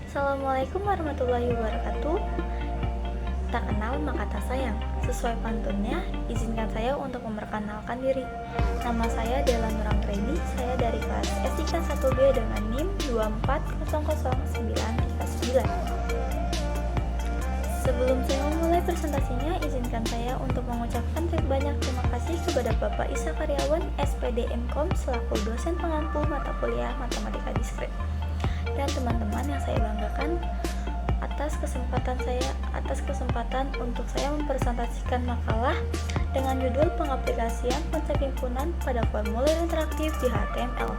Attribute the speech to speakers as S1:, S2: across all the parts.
S1: Assalamualaikum warahmatullahi wabarakatuh. Tak kenal maka tak sayang. Sesuai pantunnya, izinkan saya untuk memperkenalkan diri. Nama saya Della Nuranggreni. Saya dari kelas S3 1B dengan NIM 2400939. Sebelum saya memulai presentasinya, izinkan saya untuk mengucapkan banyak terima kasih kepada Bapak Isa Karyawan, SPD MKOM selaku dosen pengampu mata kuliah Matematika Diskret, dan teman-teman yang saya banggakan atas kesempatan untuk saya mempresentasikan makalah dengan judul Pengaplikasian Konsep Himpunan pada Formulir Interaktif di HTML.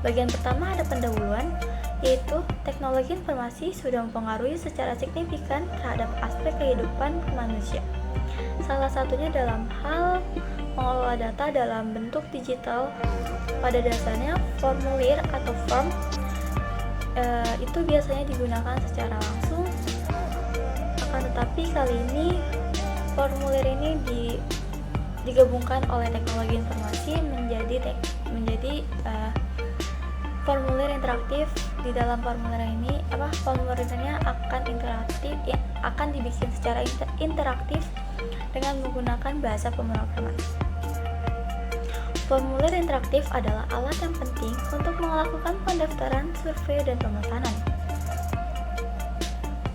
S1: Bagian pertama ada pendahuluan, yaitu teknologi informasi sudah mempengaruhi secara signifikan terhadap aspek kehidupan manusia. Salah satunya dalam hal mengelola data dalam bentuk digital. Pada dasarnya formulir atau form itu biasanya digunakan secara langsung, akan tetapi kali ini formulir ini digabungkan oleh teknologi informasi menjadi formulir interaktif. Di dalam formulir ini formulirnya akan interaktif, akan dibikin secara interaktif dengan menggunakan bahasa pemrograman. Formulir interaktif adalah alat yang penting untuk melakukan pendaftaran, survei, dan pemesanan.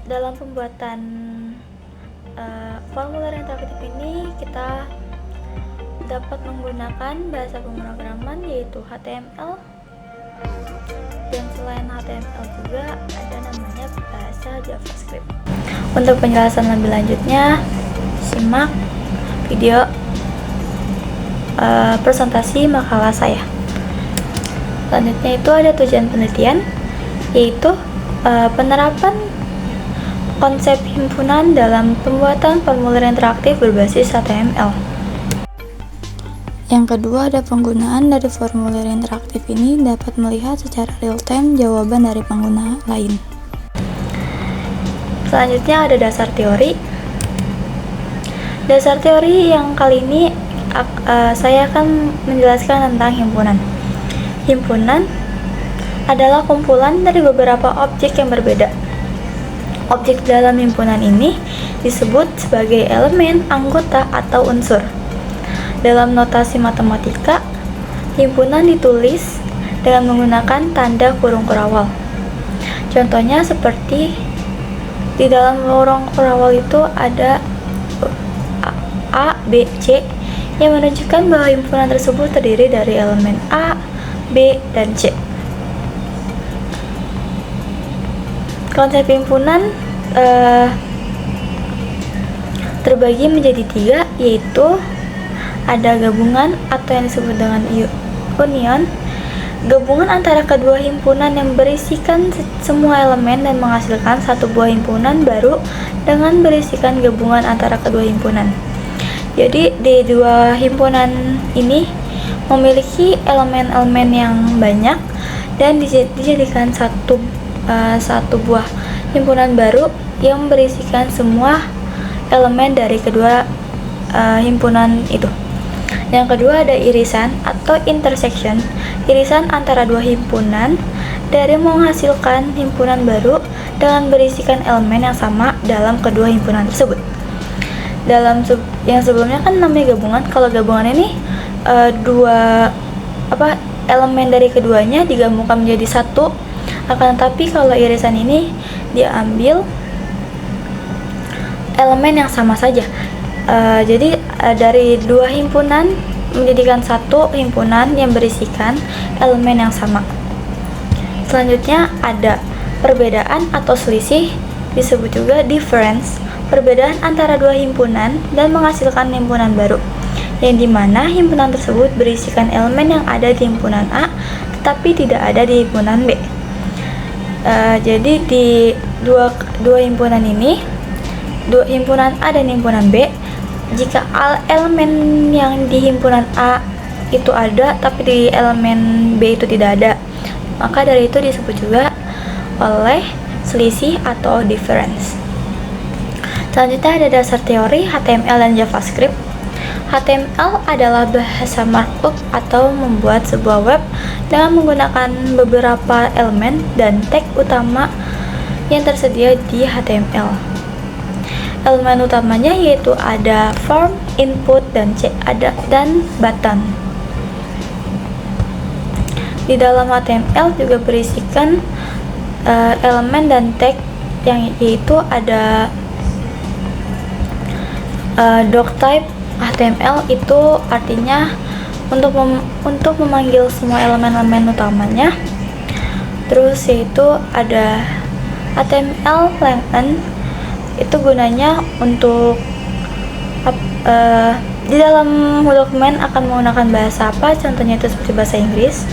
S1: Dalam pembuatan formulir interaktif ini, kita dapat menggunakan bahasa pemrograman yaitu HTML, dan selain HTML juga ada namanya bahasa JavaScript. Untuk penjelasan lebih lanjutnya, simak video presentasi makalah saya. Selanjutnya itu ada tujuan penelitian, yaitu penerapan konsep himpunan dalam pembuatan formulir interaktif berbasis HTML. Yang kedua ada penggunaan dari formulir interaktif ini dapat melihat secara real time jawaban dari pengguna lain. Selanjutnya ada dasar teori. Dasar teori yang kali ini saya akan menjelaskan tentang himpunan. Himpunan adalah kumpulan dari beberapa objek yang berbeda. Objek dalam himpunan ini disebut sebagai elemen, anggota, atau unsur. Dalam notasi matematika, himpunan ditulis dengan menggunakan tanda kurung kurawal. Contohnya seperti di dalam kurung kurawal itu ada A, B, C yang menunjukkan bahwa himpunan tersebut terdiri dari elemen A, B, dan C. Konsep himpunan terbagi menjadi 3, yaitu ada gabungan atau yang disebut dengan union, gabungan antara kedua himpunan yang berisikan semua elemen dan menghasilkan satu buah himpunan baru dengan berisikan gabungan antara kedua himpunan. Jadi di dua himpunan ini memiliki elemen-elemen yang banyak dan dijadikan satu buah himpunan baru yang berisikan semua elemen dari kedua himpunan itu. Yang kedua ada irisan atau intersection, irisan antara dua himpunan dari menghasilkan himpunan baru dengan berisikan elemen yang sama dalam kedua himpunan tersebut. Dalam yang sebelumnya kan namanya gabungan. Kalau gabungan ini elemen dari keduanya digabungkan menjadi satu. Akan tetapi kalau irisan ini diambil elemen yang sama saja. Jadi dari dua himpunan menjadikan satu himpunan yang berisikan elemen yang sama. Selanjutnya ada perbedaan atau selisih, disebut juga difference, perbedaan antara dua himpunan dan menghasilkan himpunan baru, yang dimana himpunan tersebut berisikan elemen yang ada di himpunan A tetapi tidak ada di himpunan B. Jadi di dua himpunan ini, himpunan A dan himpunan B, jika elemen yang di himpunan A itu ada tapi di elemen B itu tidak ada, maka dari itu disebut juga oleh selisih atau difference. Selanjutnya ada dasar teori HTML dan JavaScript. HTML adalah bahasa markup atau membuat sebuah web dengan menggunakan beberapa elemen dan tag utama yang tersedia di HTML. Elemen utamanya yaitu ada form, input, dan button. Di dalam HTML juga berisikan elemen dan tag yang yaitu ada doctype. HTML itu artinya untuk memanggil semua elemen-elemen utamanya. Terus yaitu ada HTML length, itu gunanya untuk di dalam dokumen akan menggunakan bahasa apa, contohnya itu seperti bahasa Inggris.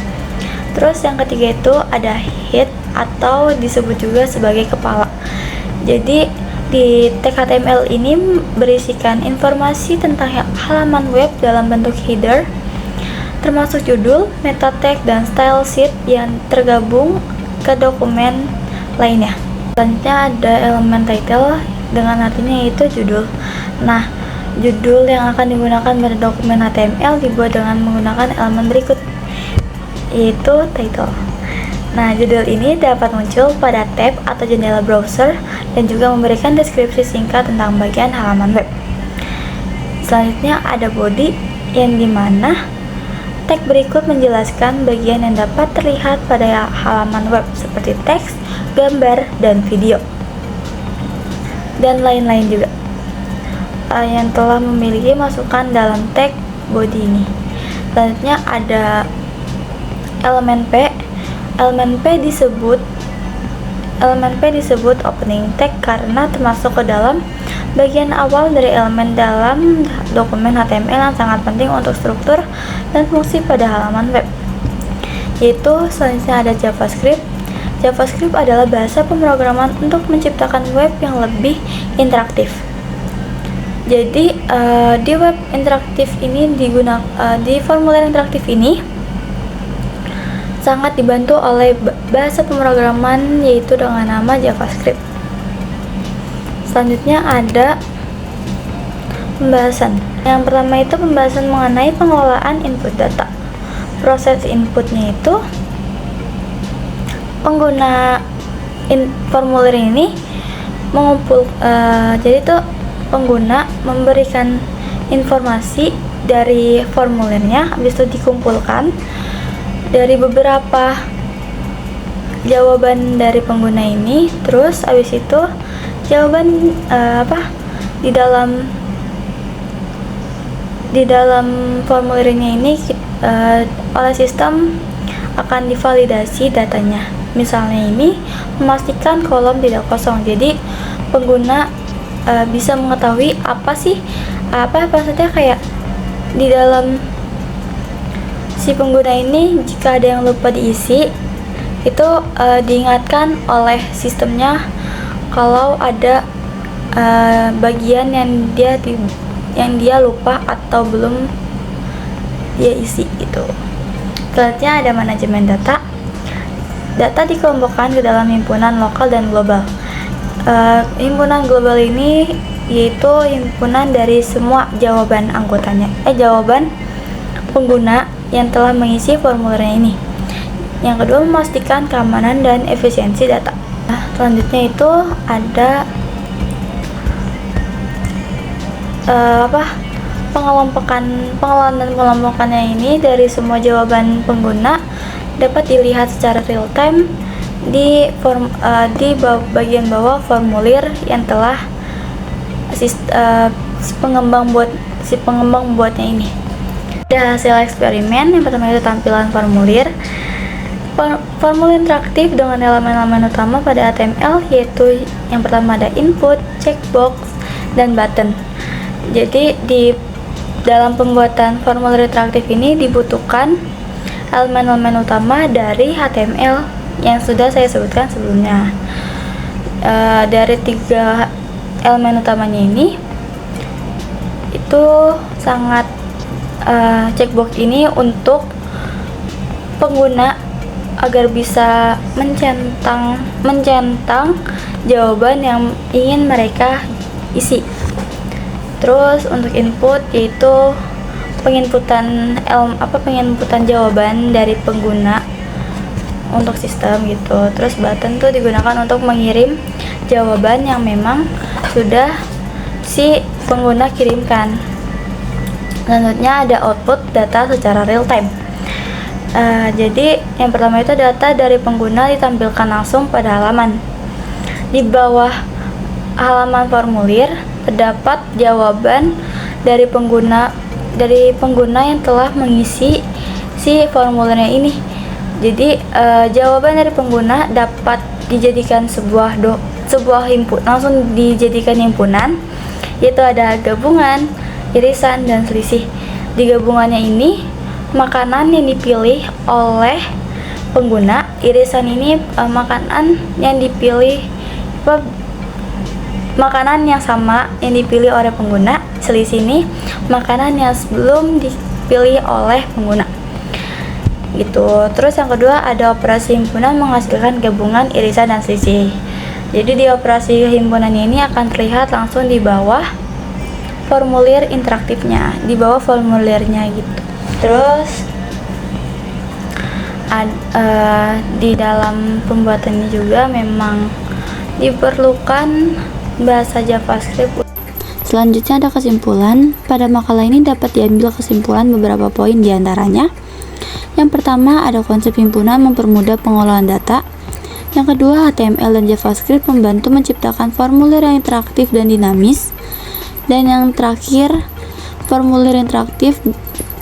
S1: Terus yang ketiga itu ada head atau disebut juga sebagai kepala. Jadi di tag HTML ini berisikan informasi tentang halaman web dalam bentuk header, termasuk judul, meta tag, dan style sheet yang tergabung ke dokumen lainnya. Selanjutnya ada elemen title dengan artinya yaitu judul. Nah, judul yang akan digunakan pada dokumen HTML dibuat dengan menggunakan elemen berikut, yaitu title. Nah, judul ini dapat muncul pada tab atau jendela browser dan juga memberikan deskripsi singkat tentang bagian halaman web. Selanjutnya ada body, yang dimana tag berikut menjelaskan bagian yang dapat terlihat pada halaman web seperti teks, gambar, dan video, dan lain-lain juga yang telah memiliki masukan dalam tag body ini. Selanjutnya ada elemen P. Elemen P disebut opening tag karena termasuk ke dalam bagian awal dari elemen dalam dokumen HTML yang sangat penting untuk struktur dan fungsi pada halaman web. Yaitu selanjutnya ada JavaScript. JavaScript adalah bahasa pemrograman untuk menciptakan web yang lebih interaktif. Jadi di web interaktif ini di formulir interaktif ini sangat dibantu oleh bahasa pemrograman yaitu dengan nama JavaScript. Selanjutnya ada pembahasan. Yang pertama itu pembahasan mengenai pengelolaan input data. Proses inputnya itu pengguna formulir ini jadi itu pengguna memberikan informasi dari formulirnya, habis itu dikumpulkan dari beberapa jawaban dari pengguna ini. Terus habis itu jawaban di dalam formulirnya ini oleh sistem akan divalidasi datanya. Misalnya ini memastikan kolom tidak kosong. Jadi pengguna bisa mengetahui maksudnya kayak di dalam si pengguna ini jika ada yang lupa diisi itu diingatkan oleh sistemnya kalau ada bagian yang dia lupa atau belum dia isi gitu. Selanjutnya ada manajemen data. Data dikelompokkan ke dalam himpunan lokal dan global. Himpunan global ini yaitu himpunan dari semua jawaban pengguna yang telah mengisi formulirnya ini. Yang kedua, memastikan keamanan dan efisiensi data. Selanjutnya itu ada pengelolaan dan pengelompokannya ini dari semua jawaban pengguna dapat dilihat secara real time di bagian bawah formulir yang telah si pengembang buatnya ini. Ada hasil eksperimen. Yang pertama itu tampilan formulir. Formulir interaktif dengan elemen-elemen utama pada HTML yaitu yang pertama ada input, checkbox, dan button. Jadi di dalam pembuatan formulir interaktif ini dibutuhkan elemen-elemen utama dari HTML yang sudah saya sebutkan sebelumnya. Dari 3 elemen utamanya ini itu sangat checkbox ini untuk pengguna agar bisa mencentang jawaban yang ingin mereka isi. Terus untuk input yaitu penginputan jawaban dari pengguna untuk sistem gitu. Terus button tuh digunakan untuk mengirim jawaban yang memang sudah si pengguna kirimkan. Selanjutnya ada output data secara real time. Jadi yang pertama itu data dari pengguna ditampilkan langsung pada halaman. Di bawah halaman formulir terdapat jawaban dari pengguna yang telah mengisi si formulirnya ini. Jadi jawaban dari pengguna dapat dijadikan sebuah input, langsung dijadikan himpunan, yaitu ada gabungan, irisan, dan selisih. Di gabungannya ini makanan yang dipilih oleh pengguna, irisan ini makanan yang dipilih makanan yang sama yang dipilih oleh pengguna, selisih ini makanan yang belum dipilih oleh pengguna gitu. Terus yang kedua ada operasi himpunan menghasilkan gabungan, irisan, dan selisih. Jadi di operasi himpunan ini akan terlihat langsung di bawah formulir interaktifnya, di bawah formulirnya gitu. Terus di dalam pembuatannya juga memang diperlukan bahasa JavaScript.
S2: Selanjutnya ada kesimpulan. Pada makalah ini dapat diambil kesimpulan beberapa poin diantaranya. Yang pertama ada konsep himpunan mempermudah pengolahan data. Yang kedua, HTML dan JavaScript membantu menciptakan formulir yang interaktif dan dinamis. Dan yang terakhir, formulir interaktif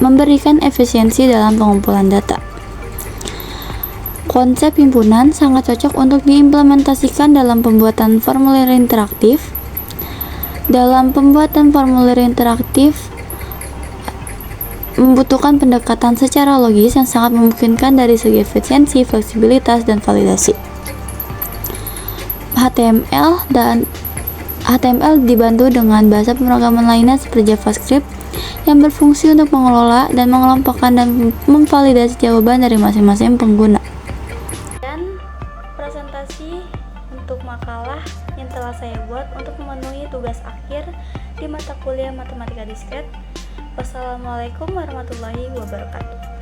S2: memberikan efisiensi dalam pengumpulan data. Konsep himpunan sangat cocok untuk diimplementasikan dalam pembuatan formulir interaktif. Dalam pembuatan formulir interaktif membutuhkan pendekatan secara logis yang sangat memungkinkan dari segi efisiensi, fleksibilitas, dan validasi. HTML dibantu dengan bahasa pemrograman lainnya seperti JavaScript yang berfungsi untuk mengelola dan mengelompokkan dan memvalidasi jawaban dari masing-masing pengguna.
S1: Dan presentasi untuk makalah yang telah saya buat untuk memenuhi tugas akhir di mata kuliah Matematika Diskret. Wassalamualaikum warahmatullahi wabarakatuh.